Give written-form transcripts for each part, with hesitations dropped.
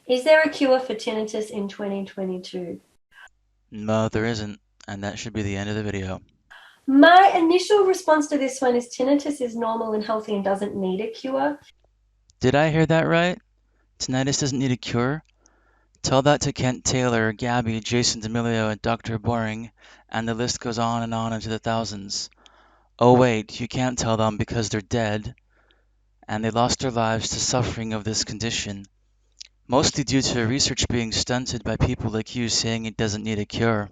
Is there a cure for tinnitus in 2022? No, there isn't, and that should be the end of the video. My initial response to this one is tinnitus is normal and healthy and doesn't need a cure. Did I hear that right? Tinnitus doesn't need a cure? Tell that to Kent Taylor, Gabby, Jason D'Amelio, and Dr. Boring, and the list goes on into the thousands. Oh wait, you can't tell them because they're dead, and they lost their lives to suffering of this condition, mostly due to research being stunted by people like you saying it doesn't need a cure.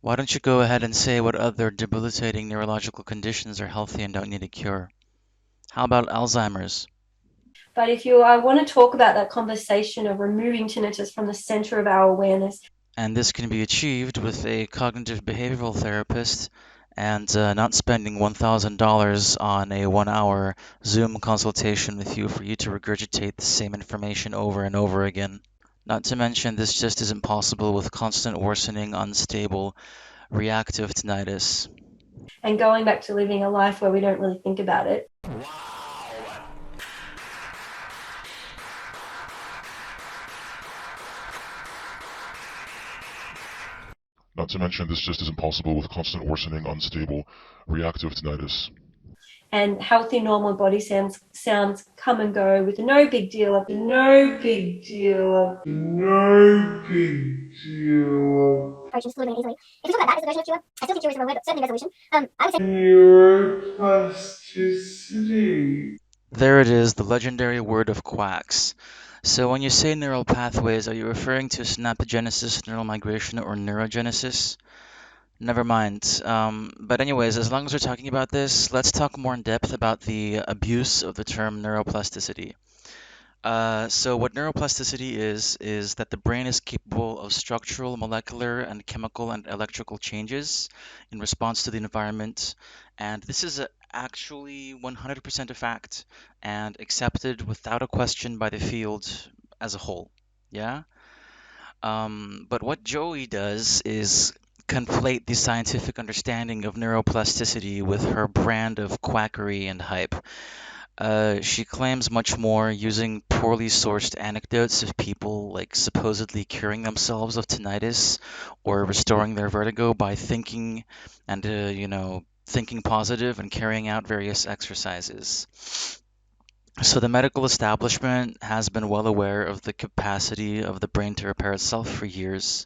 Why don't you go ahead and say what other debilitating neurological conditions are healthy and don't need a cure? How about Alzheimer's? But if you want to talk about that conversation of removing tinnitus from the center of our awareness And this can be achieved with a cognitive behavioral therapist and not spending $1,000 on a 1 hour Zoom consultation with you for you to regurgitate the same information over and over again. Not to mention, this just isn't possible with constant worsening, unstable, reactive tinnitus. and going back to living a life where we don't really think about it. Not to mention, this just isn't possible with constant worsening, unstable, reactive tinnitus. And healthy, normal body sounds come and go with no big deal of no big deal of no big deal. Approaching slowly and easily. If we talk about that as a version of cure, I still think cure is the wrong word, but certainly resolution. I would say Neuroplasticity. There it is, the legendary word of quacks. So when you say neural pathways, are you referring to synaptogenesis, neural migration, or neurogenesis? Never mind. But anyways, as long as we're talking about this, let's talk more in depth about the abuse of the term neuroplasticity. So what neuroplasticity is that the brain is capable of structural, molecular, and chemical and electrical changes in response to the environment, and this is actually 100% a fact and accepted without a question by the field as a whole. Yeah? But what Joey does is conflate the scientific understanding of neuroplasticity with her brand of quackery and hype. She claims much more using poorly sourced anecdotes of people like supposedly curing themselves of tinnitus or restoring their vertigo by thinking and, thinking positive and carrying out various exercises. So the medical establishment has been well aware of the capacity of the brain to repair itself for years.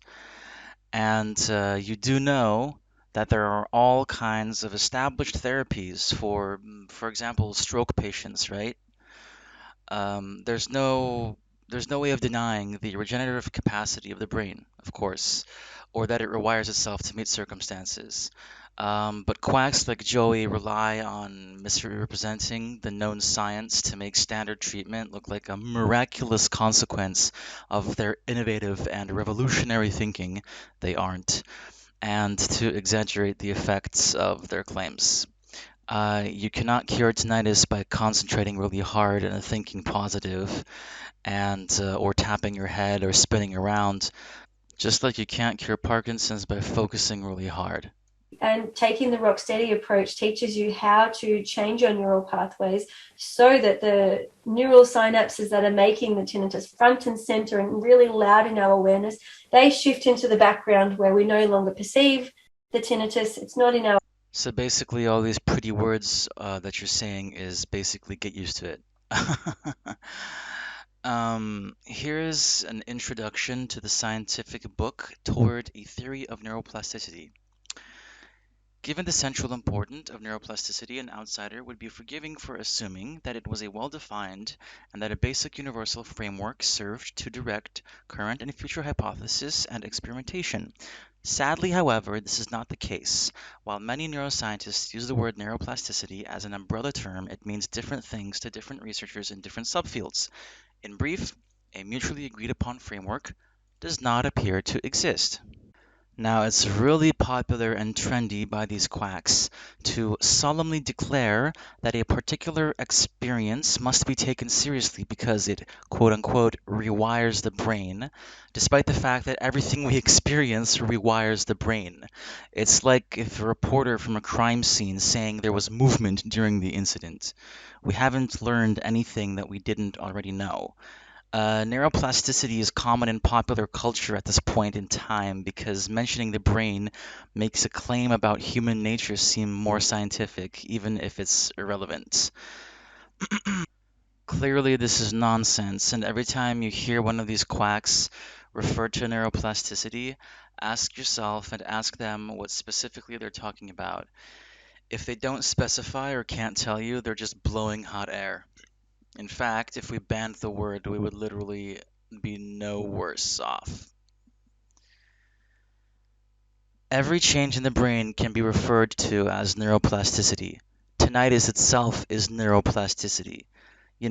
And you do know that there are all kinds of established therapies for example, stroke patients, right? Um, there's no there's no way of denying the regenerative capacity of the brain, of course, or that it rewires itself to meet circumstances. But quacks like Joey rely on misrepresenting the known science to make standard treatment look like a miraculous consequence of their innovative and revolutionary thinking. They aren't, and to exaggerate the effects of their claims. You cannot cure tinnitus by concentrating really hard and thinking positive and or tapping your head or spinning around, just like you can't cure Parkinson's by focusing really hard. And taking the rock steady approach teaches you how to change your neural pathways so that the neural synapses that are making the tinnitus front and center and really loud in our awareness, they shift into the background where we no longer perceive the tinnitus. It's not in our. So basically, all these pretty words that you're saying is basically get used to it. Here's an introduction to the scientific book Toward a Theory of Neuroplasticity. Given the central importance of neuroplasticity, an outsider would be forgiving for assuming that it was a well-defined and that a basic universal framework served to direct current and future hypothesis and experimentation. Sadly, however, this is not the case. While many neuroscientists use the word neuroplasticity as an umbrella term, it means different things to different researchers in different subfields. In brief, a mutually agreed upon framework does not appear to exist. Now, it's really popular and trendy by these quacks to solemnly declare that a particular experience must be taken seriously because it, quote unquote, rewires the brain, despite the fact that everything we experience rewires the brain. It's like if a reporter from a crime scene saying there was movement during the incident. We haven't learned anything that we didn't already know. Neuroplasticity is common in popular culture at this point in time because mentioning the brain makes a claim about human nature seem more scientific, even if it's irrelevant. Clearly, this is nonsense, and every time you hear one of these quacks refer to neuroplasticity, ask yourself and ask them what specifically they're talking about. If they don't specify or can't tell you, they're just blowing hot air. In fact, if we banned the word, we would literally be no worse off. Every change in the brain can be referred to as neuroplasticity. Tinnitus itself is neuroplasticity. You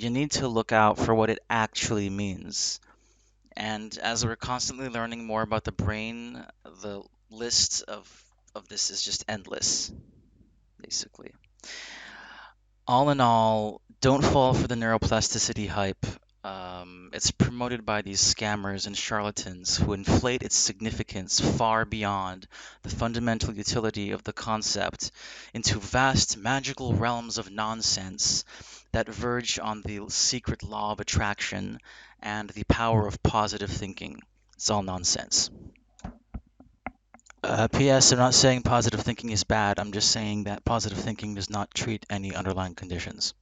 need to look out for what it actually means. And as we're constantly learning more about the brain, the list of this is just endless, basically. All in all, don't fall for the neuroplasticity hype. It's promoted by these scammers and charlatans who inflate its significance far beyond the fundamental utility of the concept into vast magical realms of nonsense that verge on the secret law of attraction and the power of positive thinking. It's all nonsense. P.S. I'm not saying positive thinking is bad. I'm just saying that positive thinking does not treat any underlying conditions.